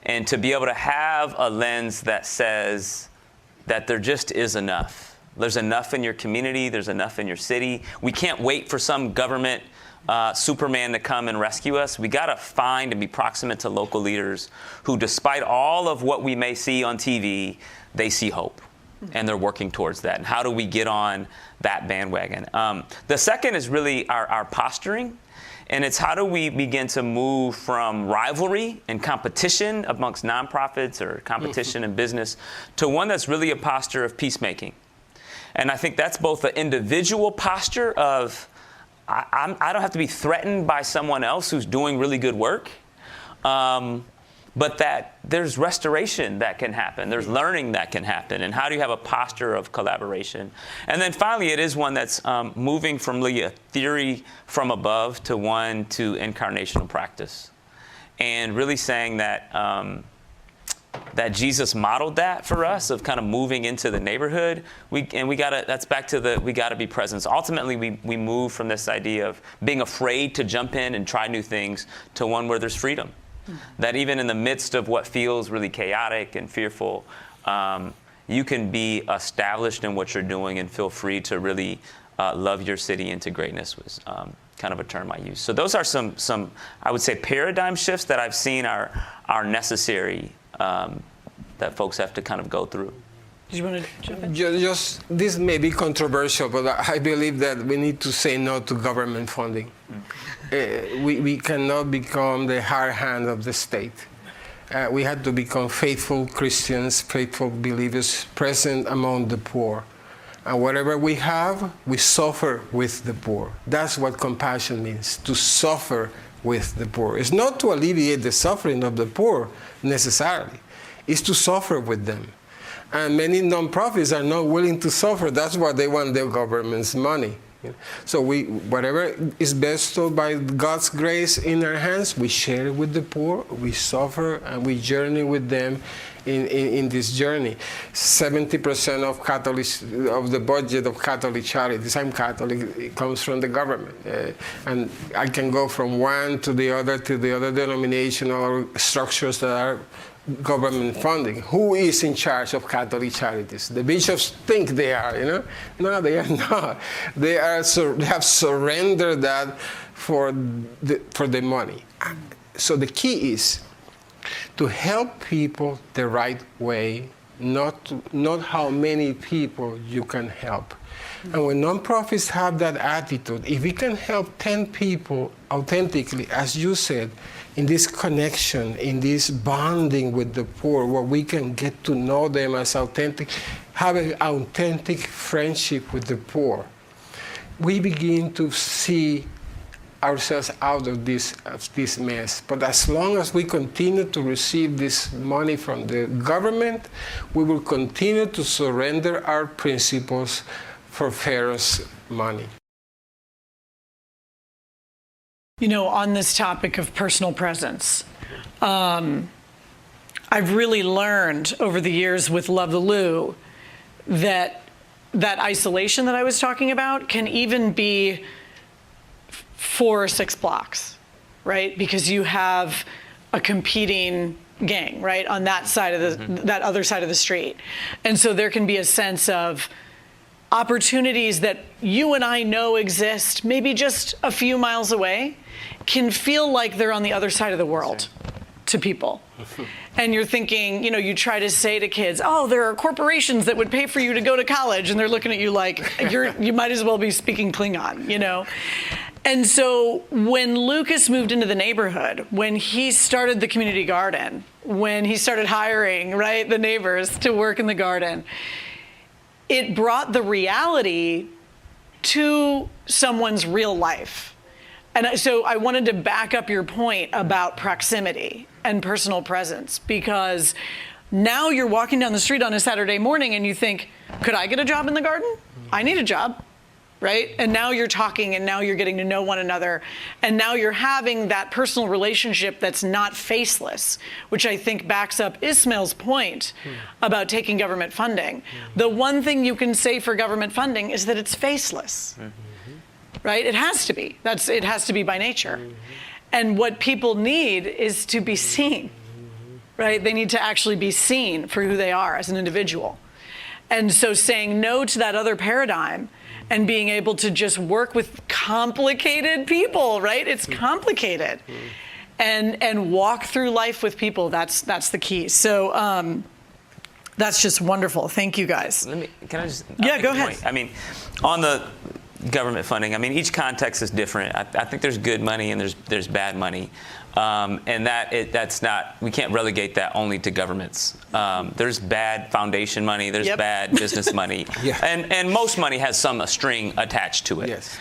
and to be able to have a lens that says that there just is enough. There's enough in your community. There's enough in your city. We can't wait for some government Superman to come and rescue us. We got to find and be proximate to local leaders who, despite all of what we may see on TV, they see hope. And they're working towards that. And how do we get on that bandwagon? The second is really our posturing. And it's how do we begin to move from rivalry and competition amongst nonprofits or competition in business to one that's really a posture of peacemaking. And I think that's both an individual posture of I don't have to be threatened by someone else who's doing really good work, but that there's restoration that can happen. There's learning that can happen. And how do you have a posture of collaboration? And then finally, it is one that's moving from really a theory from above to one to incarnational practice. And really saying that that Jesus modeled that for us of kind of moving into the neighborhood. We gotta, that's back to we gotta be present. Ultimately, we move from this idea of being afraid to jump in and try new things to one where there's freedom. That even in the midst of what feels really chaotic and fearful, you can be established in what you're doing and feel free to really love your city into greatness was kind of a term I use. So those are some I would say paradigm shifts that I've seen are necessary that folks have to kind of go through. Did you want to jump in? Just this may be controversial, but I believe that we need to say no to government funding. We cannot become the hard hand of the state. We have to become faithful Christians, faithful believers, present among the poor. And whatever we have, we suffer with the poor. That's what compassion means, to suffer with the poor. It's not to alleviate the suffering of the poor necessarily. It's to suffer with them. And many nonprofits are not willing to suffer. That's why they want their government's money. So whatever is bestowed by God's grace in our hands, we share it with the poor, we suffer, and we journey with them in this journey. 70% of the budget of Catholic charities, I'm Catholic, it comes from the government. And I can go from one to the other denominational structures that are government funding. Who is in charge of Catholic charities? The bishops think they are, you know? No, they are not. They have surrendered that for the money. So the key is to help people the right way, not how many people you can help. And when nonprofits have that attitude, if we can help 10 people authentically, as you said, in this connection, in this bonding with the poor, where we can get to know them as authentic, have an authentic friendship with the poor, we begin to see ourselves out of this mess. But as long as we continue to receive this money from the government, we will continue to surrender our principles for Pharaoh's money. You know, on this topic of personal presence, I've really learned over the years with Love the Lou that isolation that I was talking about can even be 4 or 6 blocks, right? Because you have a competing gang, right, on that side of that other side of the street. And so there can be a sense of opportunities that you and I know exist, maybe just a few miles away, can feel like they're on the other side of the world to people. And you're thinking, you know, you try to say to kids, oh, there are corporations that would pay for you to go to college, and they're looking at you like you might as well be speaking Klingon, you know? And so when Lucas moved into the neighborhood, when he started the community garden, when he started hiring, right, the neighbors to work in the garden, it brought the reality to someone's real life. And so I wanted to back up your point about proximity and personal presence, because now you're walking down the street on a Saturday morning and you think, could I get a job in the garden? I need a job, right? And now you're talking, and now you're getting to know one another, and now you're having that personal relationship that's not faceless, which I think backs up Ismael's point about taking government funding. The one thing you can say for government funding is that it's faceless. Right? It has to be. It has to be by nature. And what people need is to be seen. right? They need to actually be seen for who they are as an individual. And so saying no to that other paradigm and being able to just work with complicated people, right? It's complicated. And walk through life with people, that's the key. So that's just wonderful. Thank you, guys. Can I just Yeah, go ahead. I mean, on the government funding, I mean, each context is different. I think there's good money and there's bad money. And that's not, we can't relegate that only to governments. There's bad foundation money, there's bad business money, and most money has a string attached to it. Yes.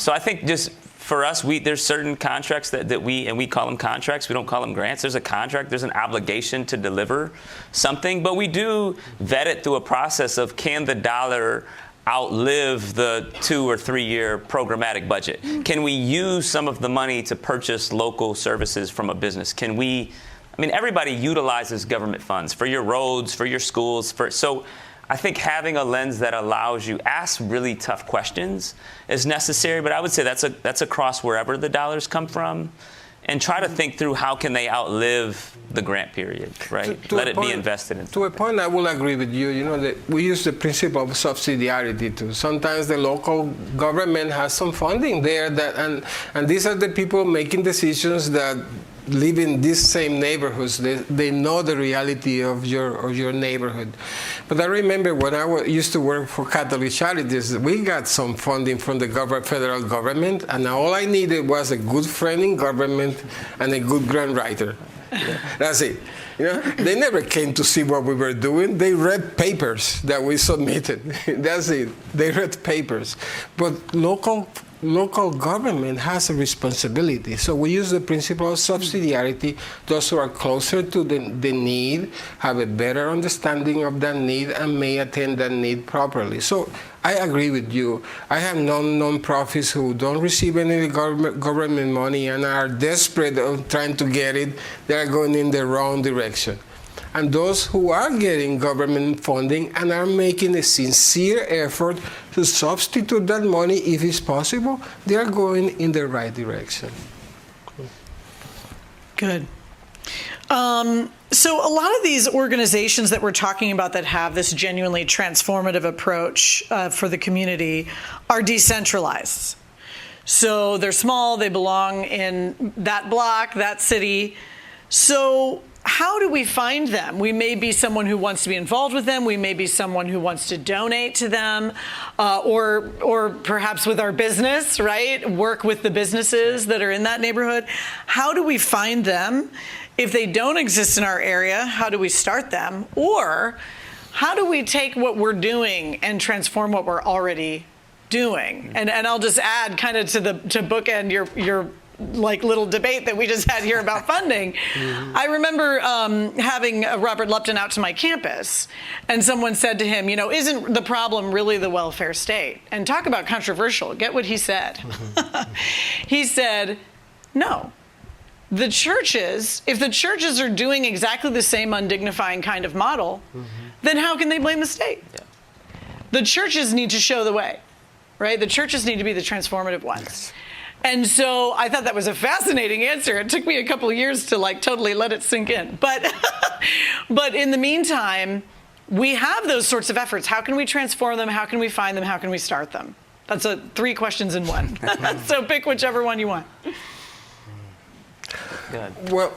So I think just for us, there's certain contracts that we call them contracts, we don't call them grants. There's a contract, there's an obligation to deliver something, but we do vet it through a process of, can the dollar outlive the 2 or 3 year programmatic budget? Can we use some of the money to purchase local services from a business? Everybody utilizes government funds for your roads, for your schools, so I think having a lens that allows you ask really tough questions is necessary, but I would say that's across wherever the dollars come from. And try to think through how can they outlive the grant period, right? Let it be invested in. To a point, I will agree with you. You know, that we use the principle of subsidiarity too. Sometimes the local government has some funding there, and these are the people making decisions that live in these same neighborhoods. They know the reality of your neighborhood. But I remember when I used to work for Catholic Charities, we got some funding from the federal government, and all I needed was a good friend in government and a good grant writer. That's it. You know, they never came to see what we were doing. They read papers that we submitted. That's it. They read papers. But local government has a responsibility. So we use the principle of subsidiarity. Those who are closer to the need have a better understanding of that need and may attend that need properly. So I agree with you. I have non-profits who don't receive any government money and are desperate of trying to get it. They are going in the wrong direction. And those who are getting government funding and are making a sincere effort to substitute that money if it's possible, they are going in the right direction. Good. So a lot of these organizations that we're talking about that have this genuinely transformative approach for the community are decentralized. So they're small, they belong in that block, that city. So how do we find them? We may be someone who wants to be involved with them. We may be someone who wants to donate to them, or perhaps with our business, right? Work with the businesses that are in that neighborhood. How do we find them? If they don't exist in our area, how do we start them? Or how do we take what we're doing and transform what we're already doing? And I'll just add kind of to bookend your like little debate that we just had here about funding. I remember having Robert Lupton out to my campus, and someone said to him, isn't the problem really the welfare state? And talk about controversial. Get what he said. He said, no. The churches, if the churches are doing exactly the same undignifying kind of model, then how can they blame the state? Yeah. The churches need to show the way, right? The churches need to be the transformative ones. Yes. And so I thought that was a fascinating answer. It took me a couple of years to totally let it sink in. But in the meantime, we have those sorts of efforts. How can we transform them? How can we find them? How can we start them? That's 3 questions in one. So pick whichever one you want. Well,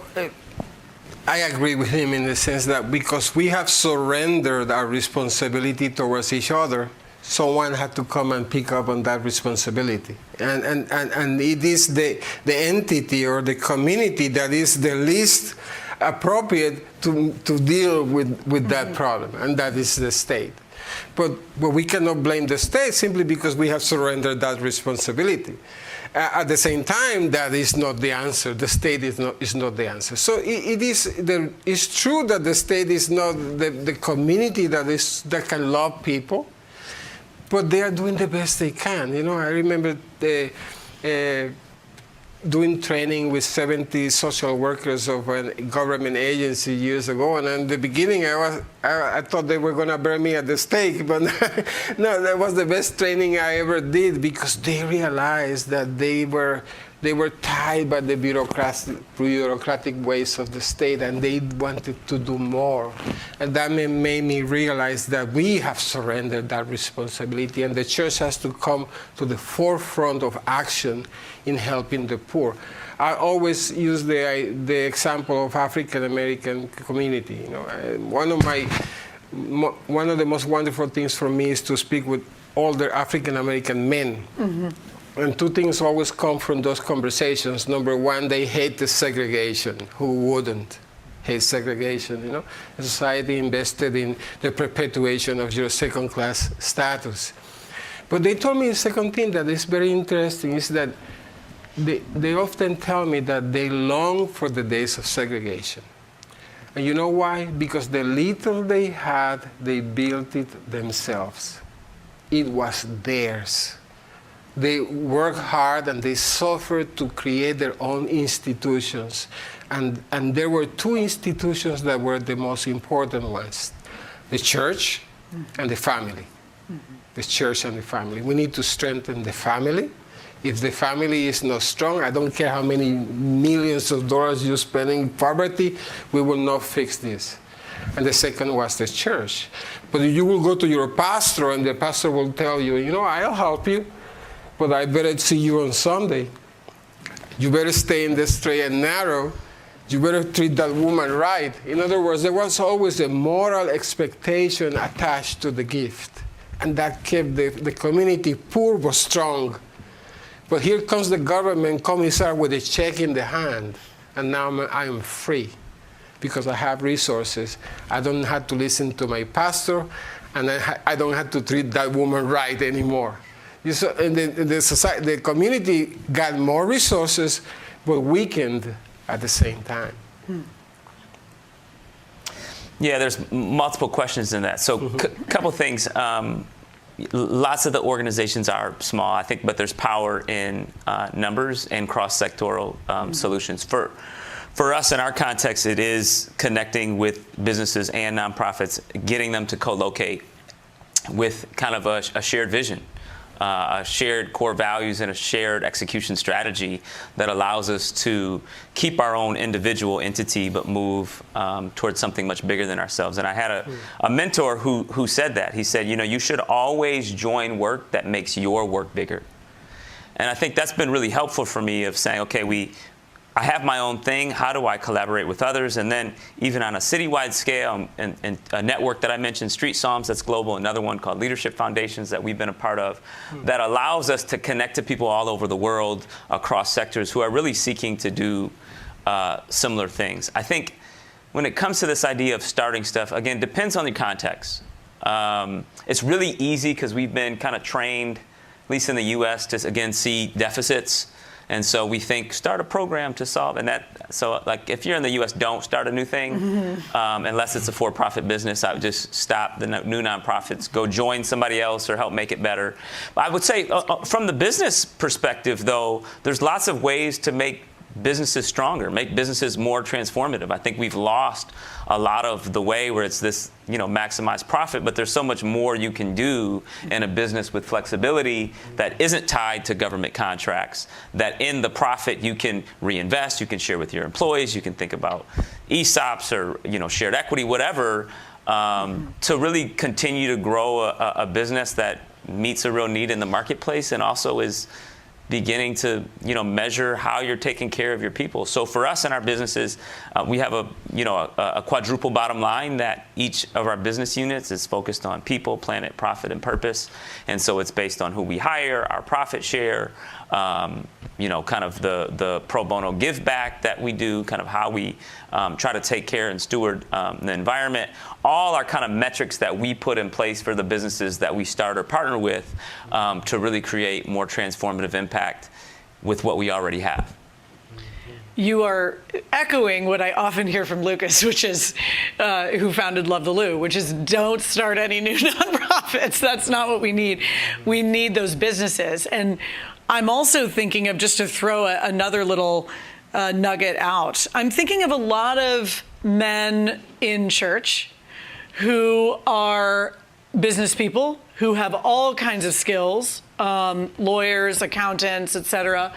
I agree with him in the sense that because we have surrendered our responsibility towards each other, someone had to come and pick up on that responsibility. And it is the entity or the community that is the least appropriate to deal with that problem, and that is the state. But we cannot blame the state simply because we have surrendered that responsibility. At the same time, that is not the answer. The state is not the answer. So it's true that the state is not the community that can love people, but they are doing the best they can. I remember doing training with 70 social workers of a government agency years ago, and in the beginning I thought they were going to burn me at the stake, but no, that was the best training I ever did because they realized that they They were tied by the bureaucratic ways of the state, and they wanted to do more. And that made me realize that we have surrendered that responsibility, and the church has to come to the forefront of action in helping the poor. I always use the example of African American community. You know, one of the most wonderful things for me is to speak with older African American men. Mm-hmm. And two things always come from those conversations. Number one, they hate the segregation. Who wouldn't hate segregation? You know, a society invested in the perpetuation of your second-class status. But they told me a second thing that is very interesting is that they often tell me that they long for the days of segregation. And you know why? Because the little they had, they built it themselves. It was theirs. They worked hard and they suffered to create their own institutions. And there were two institutions that were the most important ones: the church and the family. The church and the family. We need to strengthen the family. If the family is not strong, I don't care how many millions of dollars you spend in poverty, we will not fix this. And the second was the church. But you will go to your pastor and the pastor will tell you, you know, I'll help you, but I better see you on Sunday. You better stay in the straight and narrow. You better treat that woman right. In other words, there was always a moral expectation attached to the gift. And that kept the community poor but strong. But here comes the government commissar with a check in the hand. And now I am free because I have resources. I don't have to listen to my pastor, and I don't have to treat that woman right anymore. And the community got more resources, but weakened at the same time. Yeah, there's multiple questions in that. So couple things. Lots of the organizations are small, I think, but there's power in numbers and cross-sectoral solutions. For us, in our context, it is connecting with businesses and nonprofits, getting them to co-locate with kind of a shared vision, a shared core values, and a shared execution strategy that allows us to keep our own individual entity but move towards something much bigger than ourselves. And I had a mentor who said that. He said, you know, you should always join work that makes your work bigger. And I think that's been really helpful for me of saying, okay, I have my own thing. How do I collaborate with others? And then even on a citywide scale, and a network that I mentioned, Street Psalms, that's global, another one called Leadership Foundations that we've been a part of, that allows us to connect to people all over the world across sectors who are really seeking to do similar things. I think when it comes to this idea of starting stuff, again, depends on the context. It's really easy because we've been kind of trained, at least in the U.S., to, again, see deficits. And so we think, start a program to solve, and so like if you're in the U.S., don't start a new thing, unless it's a for-profit business. I would just stop the new nonprofits, go join somebody else or help make it better. But I would say from the business perspective, though, there's lots of ways to make businesses stronger, make businesses more transformative. I think we've lost a lot of the way where it's this, you know, maximize profit, but there's so much more you can do in a business with flexibility that isn't tied to government contracts, that in the profit you can reinvest, you can share with your employees, you can think about ESOPs or, you know, shared equity, whatever, to really continue to grow a business that meets a real need in the marketplace and also is beginning to, you know, measure how you're taking care of your people. So for us in our businesses, we have a quadruple bottom line that each of our business units is focused on people, planet, profit, and purpose. And so it's based on who we hire, our profit share, you know, kind of the pro bono give back that we do, kind of how we try to take care and steward the environment. All are kind of metrics that we put in place for the businesses that we start or partner with to really create more transformative impact with what we already have. You are echoing what I often hear from Lucas, which is, who founded Love the Lou, which is don't start any new nonprofits. That's not what we need. We need those businesses. And I'm also thinking of, just to throw another little nugget out, I'm thinking of a lot of men in church who are business people, who have all kinds of skills, lawyers, accountants, etc.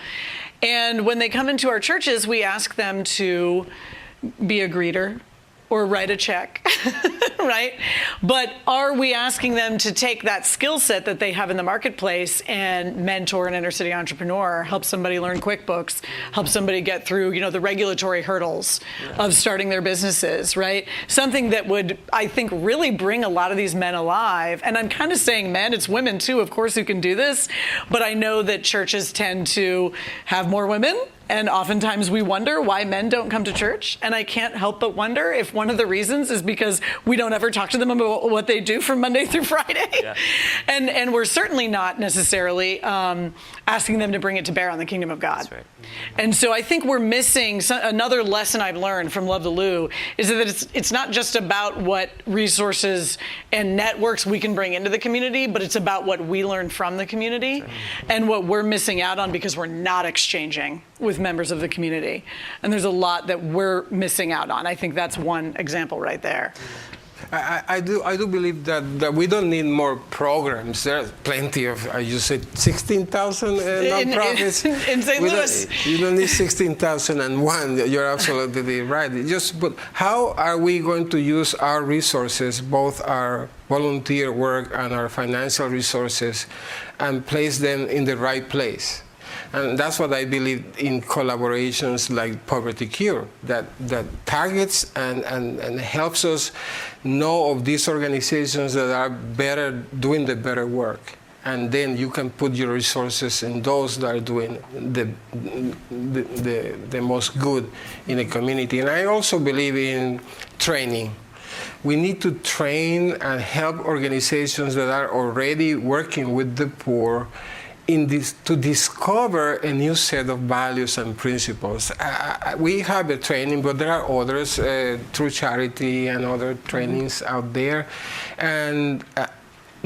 And when they come into our churches, we ask them to be a greeter or write a check, right? But are we asking them to take that skill set that they have in the marketplace and mentor an inner city entrepreneur, help somebody learn QuickBooks, help somebody get through, the regulatory hurdles of starting their businesses, right? Something that would, I think, really bring a lot of these men alive. And I'm kind of saying men, it's women too, of course, who can do this. But I know that churches tend to have more women. And oftentimes we wonder why men don't come to church. And I can't help but wonder if one of the reasons is because we don't ever talk to them about what they do from Monday through Friday. Yeah. And we're certainly not necessarily asking them to bring it to bear on the kingdom of God. That's right. And so I think we're missing another lesson I've learned from Love the Lou is that it's not just about what resources and networks we can bring into the community, but it's about what we learn from the community and what we're missing out on because we're not exchanging with members of the community. And there's a lot that we're missing out on. I think that's one example right there. I do believe that we don't need more programs. There are plenty of, you said 16,000 nonprofits. In St. Louis. You don't need 16,001. You're absolutely right. But how are we going to use our resources, both our volunteer work and our financial resources, and place them in the right place? And that's what I believe in collaborations like Poverty Cure, that targets and helps us know of these organizations that are better, doing the better work. And then you can put your resources in those that are doing the most good in the community. And I also believe in training. We need to train and help organizations that are already working with the poor to discover a new set of values and principles. We have a training, but there are others through charity and other trainings out there. And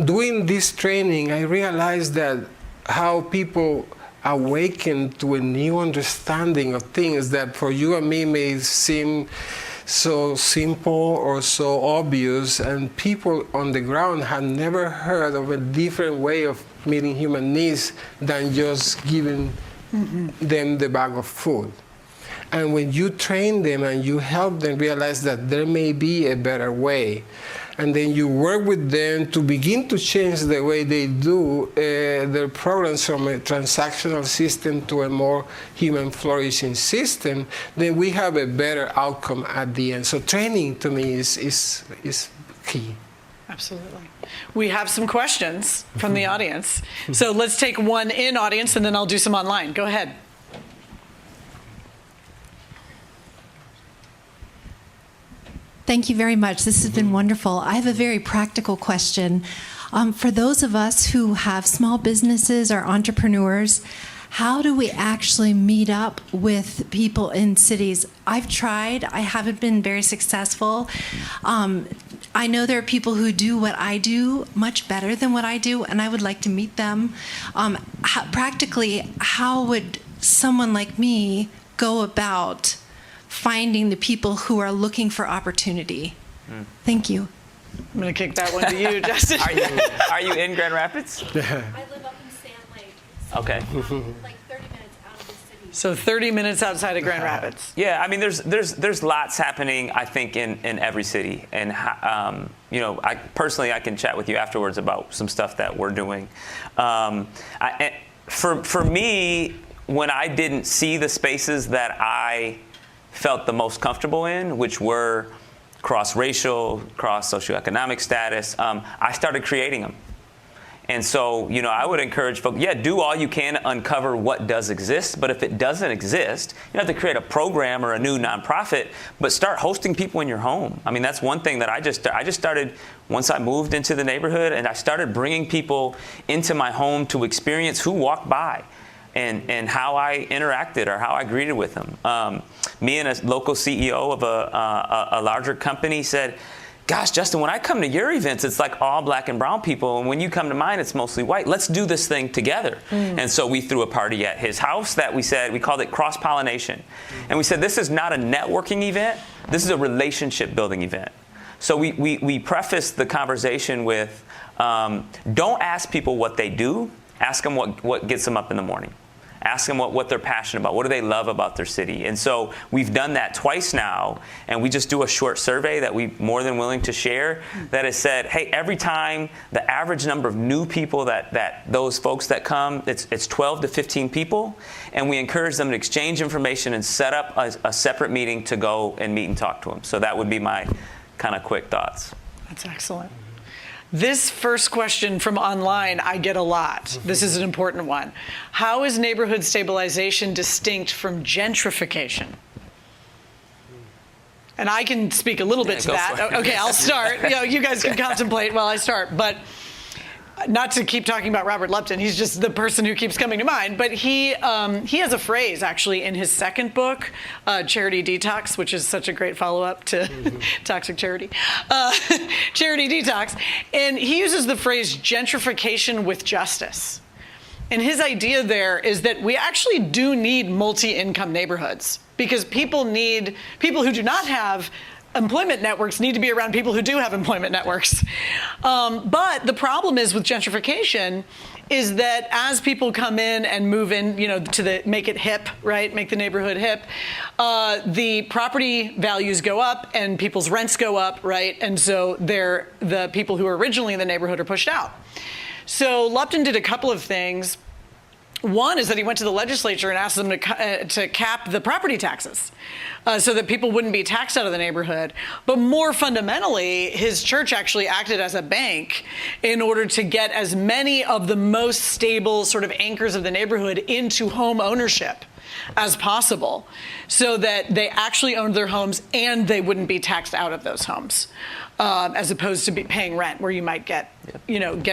doing this training, I realized that how people awaken to a new understanding of things that for you and me may seem so simple or so obvious, and people on the ground have never heard of a different way of meeting human needs than just giving them the bag of food. And when you train them and you help them realize that there may be a better way, and then you work with them to begin to change the way they do their programs from a transactional system to a more human flourishing system, then we have a better outcome at the end. So training to me is key. Absolutely. We have some questions from the audience. So let's take one in audience and then I'll do some online. Go ahead. Thank you very much. This has been wonderful. I have a very practical question. For those of us who have small businesses or entrepreneurs, how do we actually meet up with people in cities? I've tried. I haven't been very successful. I know there are people who do what I do much better than what I do, and I would like to meet them. Practically, how would someone like me go about finding the people who are looking for opportunity? Thank you. I'm going to kick that one to you, Justin. Are you in Grand Rapids? I live up in Sand Lake. So okay. Like 30 minutes out of the city. So 30 minutes outside of Grand Rapids. Yeah, I mean, there's lots happening, I think, in every city. And, I personally can chat with you afterwards about some stuff that we're doing. For me, when I didn't see the spaces that I felt the most comfortable in, which were cross-racial, cross-socioeconomic status, I started creating them. And so, I would encourage folks, do all you can to uncover what does exist. But if it doesn't exist, you don't have to create a program or a new nonprofit, but start hosting people in your home. I mean, that's one thing that I just started once I moved into the neighborhood, and I started bringing people into my home to experience who walked by and how I interacted or how I greeted with them. Me and a local CEO of a larger company said, gosh, Justin, when I come to your events, it's like all black and brown people. And when you come to mine, it's mostly white. Let's do this thing together. And so we threw a party at his house that we called it cross-pollination. And we said, this is not a networking event. This is a relationship building event. So we prefaced the conversation with, don't ask people what they do. Ask them what gets them up in the morning. Ask them what they're passionate about. What do they love about their city? And so we've done that twice now, and we just do a short survey that we're more than willing to share that has said, hey, every time the average number of new people that those folks that come, it's 12 to 15 people, and we encourage them to exchange information and set up a separate meeting to go and meet and talk to them. So that would be my kind of quick thoughts. That's excellent. This first question from online I get a lot. This is an important one. How is neighborhood stabilization distinct from gentrification? And I can speak a little bit to that. Okay, I'll start. You guys can contemplate while I start. But not to keep talking about Robert Lupton, he's just the person who keeps coming to mind, but he has a phrase actually in his second book, Charity Detox, which is such a great follow-up to Toxic Charity, Charity Detox, and he uses the phrase gentrification with justice. And his idea there is that we actually do need multi-income neighborhoods because people who do not have employment networks need to be around people who do have employment networks. But the problem is with gentrification is that as people come in and move in, make it hip, right? Make the neighborhood hip, the property values go up and people's rents go up, right? And so the people who were originally in the neighborhood are pushed out. So Lupton did a couple of things. One is that he went to the legislature and asked them to cap the property taxes so that people wouldn't be taxed out of the neighborhood. But more fundamentally, his church actually acted as a bank in order to get as many of the most stable sort of anchors of the neighborhood into home ownership as possible so that they actually owned their homes and they wouldn't be taxed out of those homes. As opposed to paying rent where you might get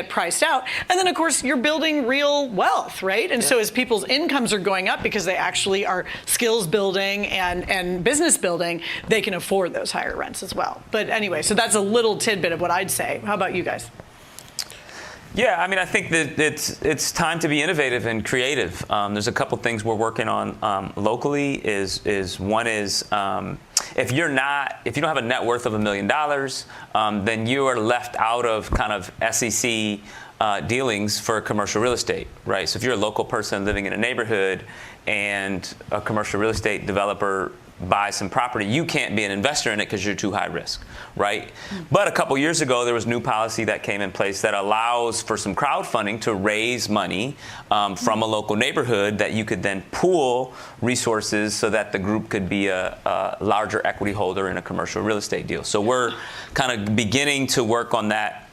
priced out. And then, of course, you're building real wealth, right? And so as people's incomes are going up because they actually are skills building and business building, they can afford those higher rents as well. But anyway, so that's a little tidbit of what I'd say. How about you guys? Yeah, I mean, I think that it's time to be innovative and creative. There's a couple things we're working on locally. One is if you don't have a net worth of $1 million, then you are left out of kind of SEC dealings for commercial real estate, right? So if you're a local person living in a neighborhood and a commercial real estate developer buy some property, you can't be an investor in it because you're too high risk, right? But a couple years ago, there was new policy that came in place that allows for some crowdfunding to raise money from a local neighborhood that you could then pool resources so that the group could be a larger equity holder in a commercial real estate deal. So we're kind of beginning to work on that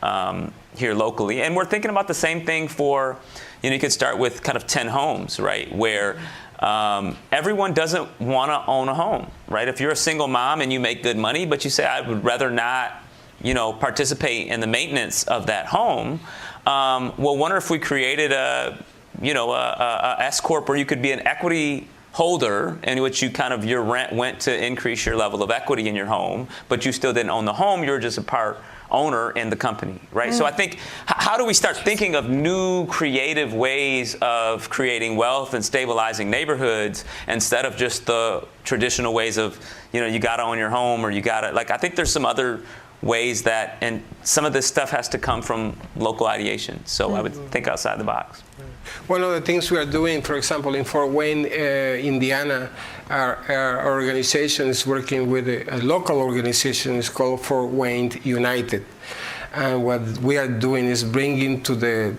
here locally. And we're thinking about the same thing for, you could start with kind of 10 homes, right? Where everyone doesn't want to own a home, right? If you're a single mom and you make good money, but you say, I would rather not, participate in the maintenance of that home. Well, wonder if we created a S corp where you could be an equity holder in which your rent went to increase your level of equity in your home, but you still didn't own the home. You're just a part owner in the company, right? So I think, how do we start thinking of new creative ways of creating wealth and stabilizing neighborhoods instead of just the traditional ways of, you got to own your home or you got to, I think there's some other ways that, and some of this stuff has to come from local ideation. So I would think outside the box. One of the things we are doing, for example, in Fort Wayne, Indiana, our organization is working with a local organization. It's called Fort Wayne United, and what we are doing is bringing to the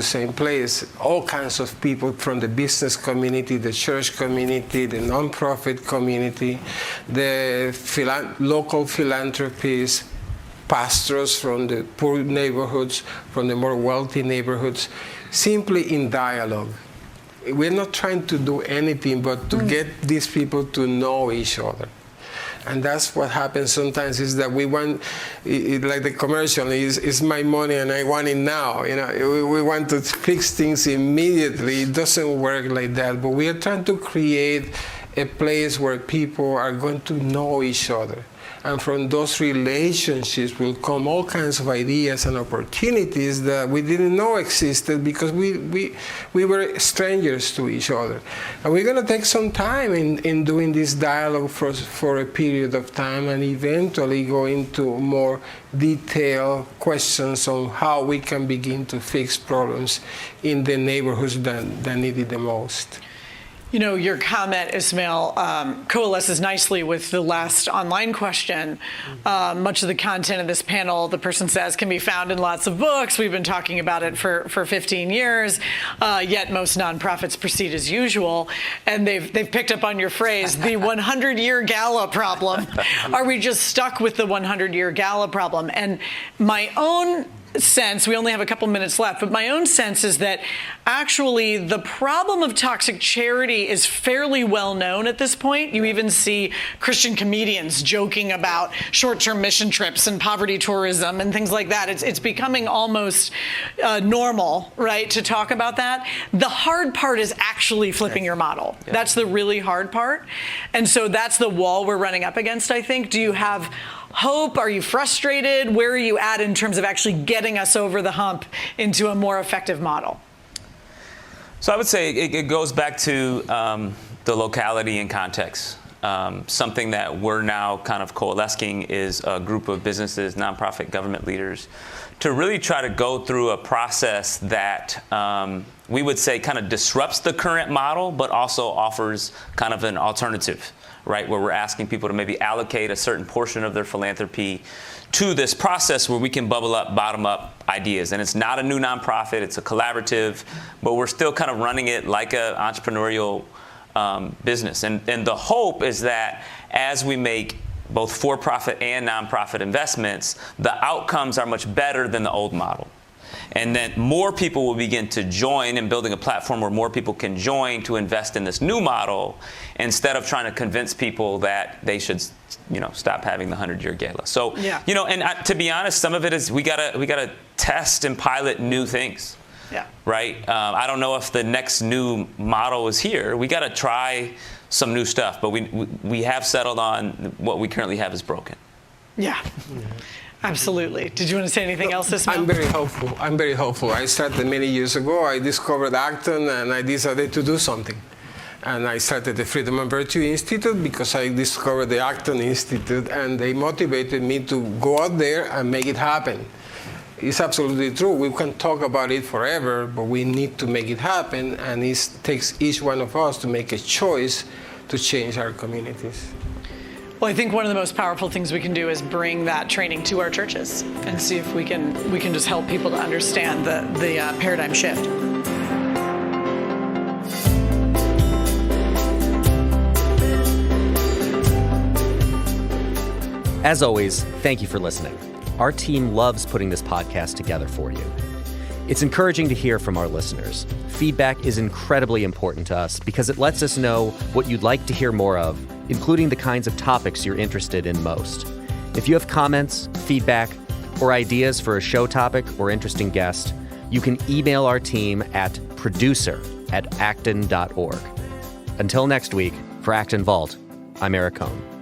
same place, all kinds of people from the business community, the church community, the nonprofit community, the local philanthropists, pastors from the poor neighborhoods, from the more wealthy neighborhoods, simply in dialogue. We're not trying to do anything but to get these people to know each other. And that's what happens sometimes, is that we want, like the commercial, is my money and I want it now. We want to fix things immediately. It doesn't work like that. But we are trying to create a place where people are going to know each other. And from those relationships will come all kinds of ideas and opportunities that we didn't know existed because we were strangers to each other. And we're going to take some time in doing this dialogue for a period of time and eventually go into more detailed questions on how we can begin to fix problems in the neighborhoods that need it the most. You know, your comment, Ismael, coalesces nicely with the last online question. Much of the content of this panel, the person says, can be found in lots of books. We've been talking about it for 15 years, yet most nonprofits proceed as usual. And they've picked up on your phrase, the 100-year gala problem. Are we just stuck with the 100-year gala problem? And my own sense, we only have a couple minutes left, but my own sense is that actually the problem of toxic charity is fairly well known at this point. You even see Christian comedians joking about short-term mission trips and poverty tourism and things like that. It's becoming almost normal, right, to talk about that. The hard part is actually flipping your model. Yeah. That's the really hard part. And so that's the wall we're running up against, I think. Do you have hope? Are you frustrated? Where are you at in terms of actually getting us over the hump into a more effective model? So I would say it goes back to the locality and context. Something that we're now kind of coalescing is a group of businesses, nonprofit, government leaders, to really try to go through a process that we would say kind of disrupts the current model, but also offers kind of an alternative, right, where we're asking people to maybe allocate a certain portion of their philanthropy to this process where we can bubble up bottom-up ideas. And it's not a new nonprofit, it's a collaborative, but we're still kind of running it like an entrepreneurial business. And the hope is that as we make both for-profit and nonprofit investments, the outcomes are much better than the old model. And then more people will begin to join in building a platform where more people can join to invest in this new model instead of trying to convince people that they should, stop having the 100-year gala. So, yeah. And to be honest, some of it is we gotta test and pilot new things. Yeah. Right. I don't know if the next new model is here. We got to try some new stuff, but we have settled on what we currently have is broken. Yeah. Absolutely. Did you want to say anything else, Ismael? I'm very hopeful. I started many years ago. I discovered Acton, and I decided to do something. And I started the Freedom and Virtue Institute because I discovered the Acton Institute, and they motivated me to go out there and make it happen. It's absolutely true. We can talk about it forever, but we need to make it happen, and it takes each one of us to make a choice to change our communities. Well, I think one of the most powerful things we can do is bring that training to our churches and see if we can just help people to understand the paradigm shift. As always, thank you for listening. Our team loves putting this podcast together for you. It's encouraging to hear from our listeners. Feedback is incredibly important to us because it lets us know what you'd like to hear more of, including the kinds of topics you're interested in most. If you have comments, feedback, or ideas for a show topic or interesting guest, you can email our team at producer@acton.org. Until next week, for Acton Vault, I'm Eric Cohn.